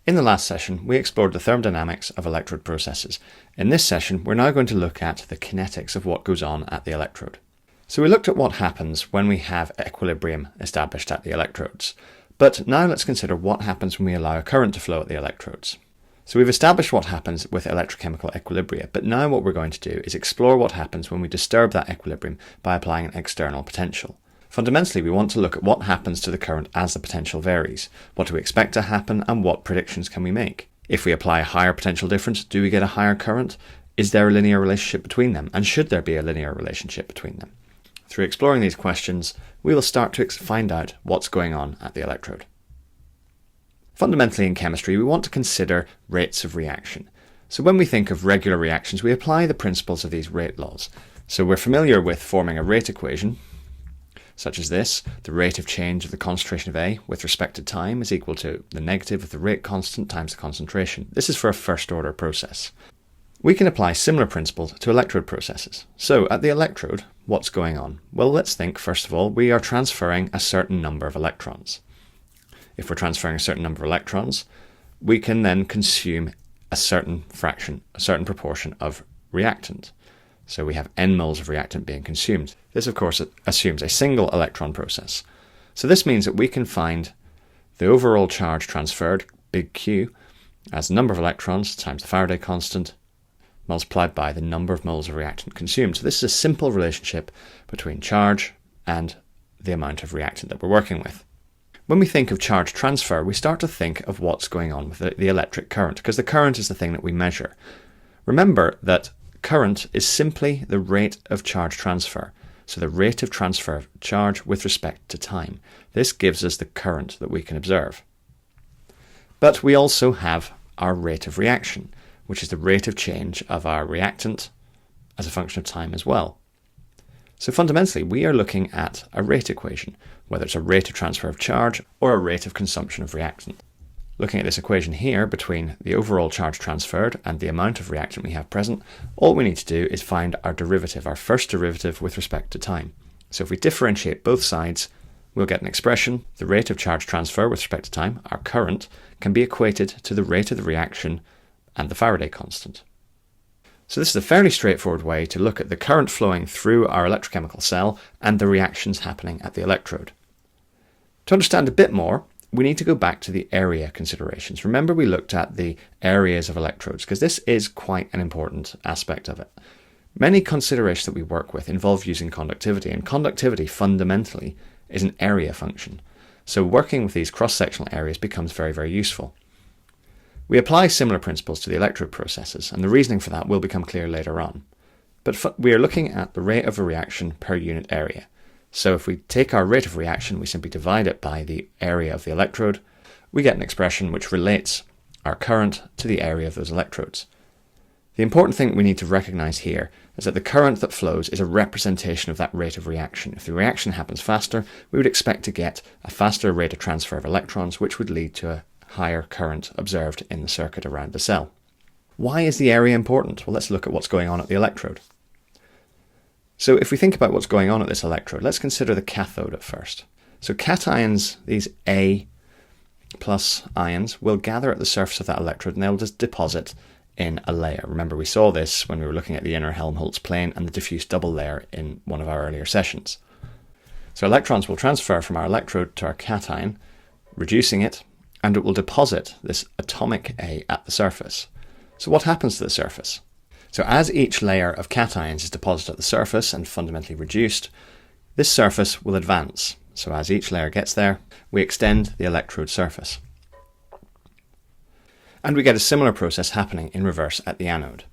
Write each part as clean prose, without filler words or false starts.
In the last session, we explored the thermodynamics of electrode processes. In this session, we're now going to look at the kinetics of what goes on at the electrode. So we looked at what happens when we have equilibrium established at the electrodes. But now let's consider what happens when we allow a current to flow at the electrodes. So we've established what happens with electrochemical equilibria, but now what we're going to do is explore what happens when we disturb that equilibrium by applying an external potential. Fundamentally, we want to look at what happens to the current as the potential varies. What do we expect to happen and what predictions can we make? If we apply a higher potential difference, do we get a higher current? Is there a linear relationship between them? And should there be a linear relationship between them? Through exploring these questions, we will start to find out what's going on at the electrode. Fundamentally in chemistry, we want to consider rates of reaction. So when we think of regular reactions, we apply the principles of these rate laws. So we're familiar with forming a rate equation, such as this: the rate of change of the concentration of A with respect to time is equal to the negative of the rate constant times the concentration. This is for a first order process. We can apply similar principles to electrode processes. So at the electrode, what's going on? Well, let's think first of all, we are transferring a certain number of electrons. If we're transferring a certain number of electrons, we can then consume a certain fraction, a certain proportion of reactant. So we have n moles of reactant being consumed. This, of course, assumes a single electron process. So this means that we can find the overall charge transferred, big Q, as the number of electrons times the Faraday constant multiplied by the number of moles of reactant consumed. So this is a simple relationship between charge and the amount of reactant that we're working with. When we think of charge transfer, we start to think of what's going on with the electric current, because the current is the thing that we measure. Remember that current is simply the rate of charge transfer. So the rate of transfer of charge with respect to time. This gives us the current that we can observe. But we also have our rate of reaction, which is the rate of change of our reactant as a function of time as well. So fundamentally, we are looking at a rate equation, whether it's a rate of transfer of charge or a rate of consumption of reactant. Looking at this equation here between the overall charge transferred and the amount of reactant we have present, all we need to do is find our derivative, our first derivative with respect to time. So if we differentiate both sides, we'll get an expression: the rate of charge transfer with respect to time, our current, can be equated to the rate of the reaction and the Faraday constant. So this is a fairly straightforward way to look at the current flowing through our electrochemical cell and the reactions happening at the electrode. To understand a bit more, we need to go back to the area considerations. Remember, we looked at the areas of electrodes because this is quite an important aspect of it. Many considerations that we work with involve using conductivity, and conductivity fundamentally is an area function. So working with these cross-sectional areas becomes very, very useful. We apply similar principles to the electrode processes, and the reasoning for that will become clear later on. But we are looking at the rate of a reaction per unit area. So if we take our rate of reaction, we simply divide it by the area of the electrode, we get an expression which relates our current to the area of those electrodes. The important thing we need to recognize here is that the current that flows is a representation of that rate of reaction. If the reaction happens faster, we would expect to get a faster rate of transfer of electrons, which would lead to a higher current observed in the circuit around the cell. Why is the area important? Well, let's look at what's going on at the electrode. So if we think about what's going on at this electrode, let's consider the cathode at first. So cations, these A plus ions, will gather at the surface of that electrode and they'll just deposit in a layer. Remember, we saw this when we were looking at the inner Helmholtz plane and the diffuse double layer in one of our earlier sessions. So electrons will transfer from our electrode to our cation, reducing it, and it will deposit this atomic A at the surface. So what happens to the surface? So as each layer of cations is deposited at the surface and fundamentally reduced, this surface will advance. So as each layer gets there, we extend the electrode surface. And we get a similar process happening in reverse at the anode.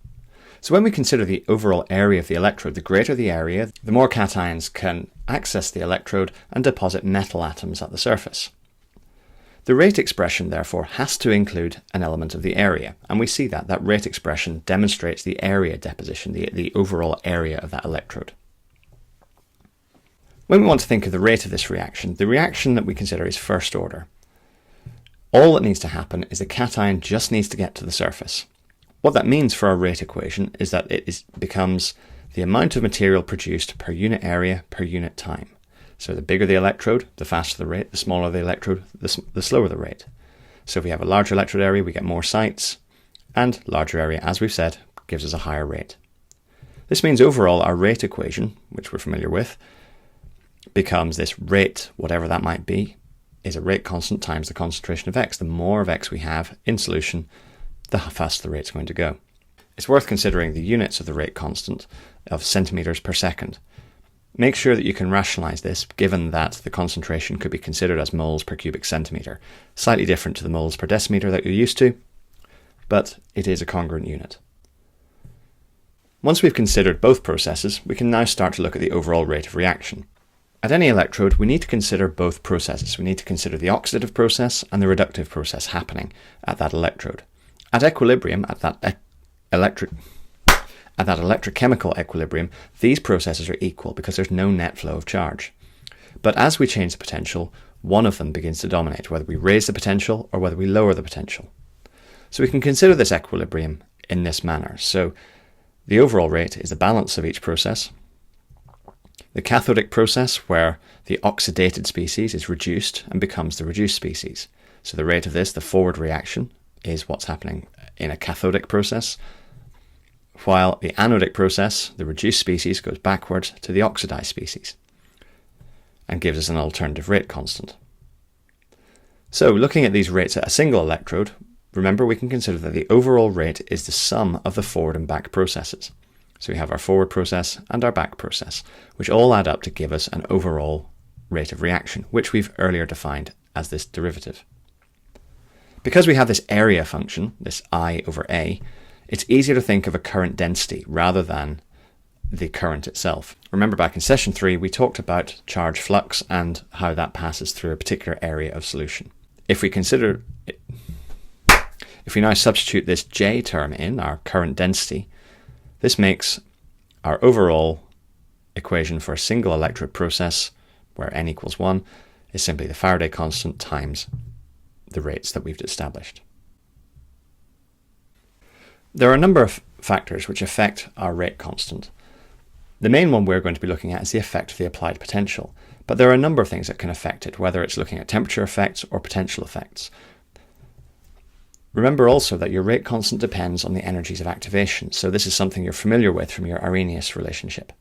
So when we consider the overall area of the electrode, the greater the area, the more cations can access the electrode and deposit metal atoms at the surface. The rate expression, therefore, has to include an element of the area, and we see that rate expression demonstrates the area deposition, the overall area of that electrode. When we want to think of the rate of this reaction, the reaction that we consider is first order. All that needs to happen is the cation just needs to get to the surface. What that means for our rate equation is that it becomes the amount of material produced per unit area per unit time. So the bigger the electrode, the faster the rate, the smaller the electrode, the slower the rate. So if we have a larger electrode area, we get more sites, and larger area, as we've said, gives us a higher rate. This means overall our rate equation, which we're familiar with, becomes this rate, whatever that might be, is a rate constant times the concentration of X. The more of X we have in solution, the faster the rate's going to go. It's worth considering the units of the rate constant of centimetres per second. Make sure that you can rationalise this, given that the concentration could be considered as moles per cubic centimetre, slightly different to the moles per decimetre that you're used to, but it is a congruent unit. Once we've considered both processes, we can now start to look at the overall rate of reaction. At any electrode, we need to consider both processes. We need to consider the oxidative process and the reductive process happening at that electrode. At equilibrium, at that electrochemical equilibrium, these processes are equal because there's no net flow of charge. But as we change the potential, one of them begins to dominate, whether we raise the potential or whether we lower the potential. So we can consider this equilibrium in this manner. So the overall rate is the balance of each process. The cathodic process, where the oxidated species is reduced and becomes the reduced species. So the rate of this, the forward reaction, is what's happening in a cathodic process, while the anodic process, the reduced species, goes backwards to the oxidized species and gives us an alternative rate constant. So looking at these rates at a single electrode, remember we can consider that the overall rate is the sum of the forward and back processes. So we have our forward process and our back process, which all add up to give us an overall rate of reaction, which we've earlier defined as this derivative. Because we have this area function, this I over A, it's easier to think of a current density rather than the current itself. Remember back in session 3, we talked about charge flux and how that passes through a particular area of solution. If we now substitute this J term in, our current density, this makes our overall equation for a single electrode process, where n equals 1, is simply the Faraday constant times the rates that we've established. There are a number of factors which affect our rate constant. The main one we're going to be looking at is the effect of the applied potential, but there are a number of things that can affect it, whether it's looking at temperature effects or potential effects. Remember also that your rate constant depends on the energies of activation, so this is something you're familiar with from your Arrhenius relationship.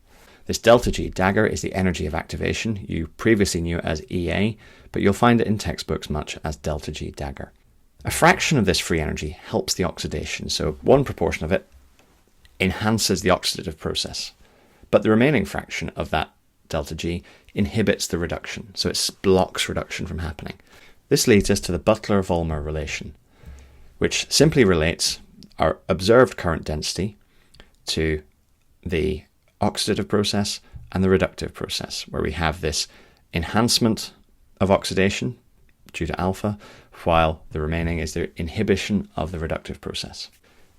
This delta G dagger is the energy of activation. You previously knew it as EA, but you'll find it in textbooks much as delta G dagger. A fraction of this free energy helps the oxidation, so one proportion of it enhances the oxidative process, but the remaining fraction of that delta G inhibits the reduction, so it blocks reduction from happening. This leads us to the Butler-Volmer relation, which simply relates our observed current density to the oxidative process and the reductive process, where we have this enhancement of oxidation due to alpha, while the remaining is the inhibition of the reductive process.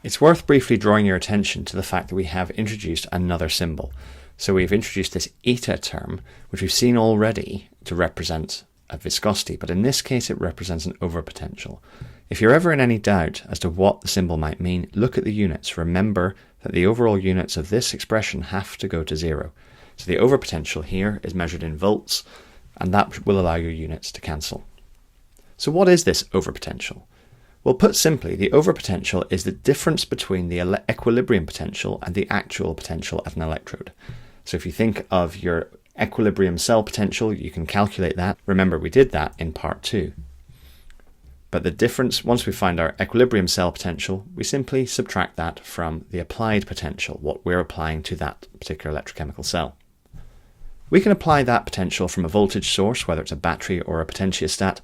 It's worth briefly drawing your attention to the fact that we have introduced another symbol. So we've introduced this eta term, which we've seen already to represent a viscosity, but in this case it represents an overpotential. If you're ever in any doubt as to what the symbol might mean, look at the units. Remember that the overall units of this expression have to go to 0. So the overpotential here is measured in volts, and that will allow your units to cancel. So what is this overpotential? Well, put simply, the overpotential is the difference between the equilibrium potential and the actual potential at an electrode. So if you think of your equilibrium cell potential, you can calculate that. Remember, we did that in part 2. But the difference, once we find our equilibrium cell potential, we simply subtract that from the applied potential, what we're applying to that particular electrochemical cell. We can apply that potential from a voltage source, whether it's a battery or a potentiostat,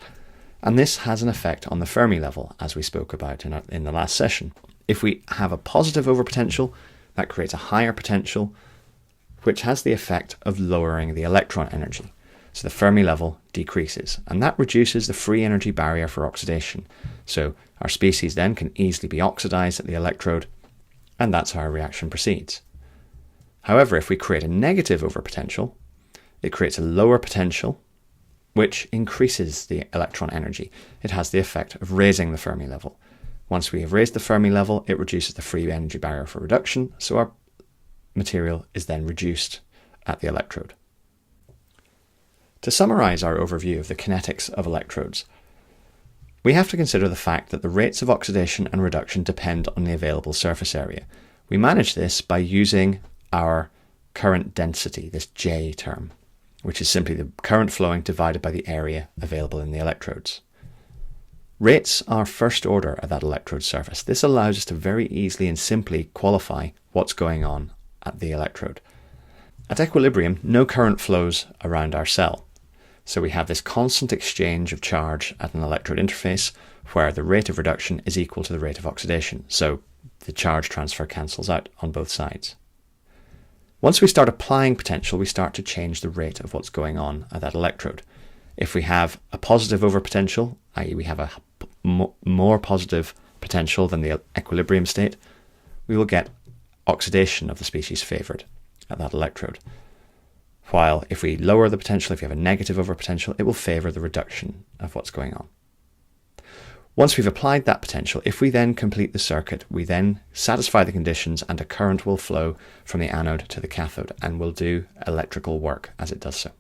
and this has an effect on the Fermi level, as we spoke about in the last session. If we have a positive overpotential, that creates a higher potential, which has the effect of lowering the electron energy. So the Fermi level decreases, and that reduces the free energy barrier for oxidation. So our species then can easily be oxidized at the electrode, and that's how our reaction proceeds. However, if we create a negative overpotential, it creates a lower potential, which increases the electron energy. It has the effect of raising the Fermi level. Once we have raised the Fermi level, it reduces the free energy barrier for reduction, so our material is then reduced at the electrode. To summarize our overview of the kinetics of electrodes, We have to consider the fact that the rates of oxidation and reduction depend on the available surface area. We manage this by using our current density, this J term, which is simply the current flowing divided by the area available in the electrodes. Rates are first order at that electrode surface. This allows us to very easily and simply qualify what's going on at the electrode. At equilibrium, no current flows around our cell. So we have this constant exchange of charge at an electrode interface where the rate of reduction is equal to the rate of oxidation. So the charge transfer cancels out on both sides. Once we start applying potential, we start to change the rate of what's going on at that electrode. If we have a positive overpotential, i.e. we have a more positive potential than the equilibrium state, we will get oxidation of the species favoured at that electrode. While if we lower the potential, if we have a negative overpotential, it will favour the reduction of what's going on. Once we've applied that potential, if we then complete the circuit, we then satisfy the conditions and a current will flow from the anode to the cathode and will do electrical work as it does so.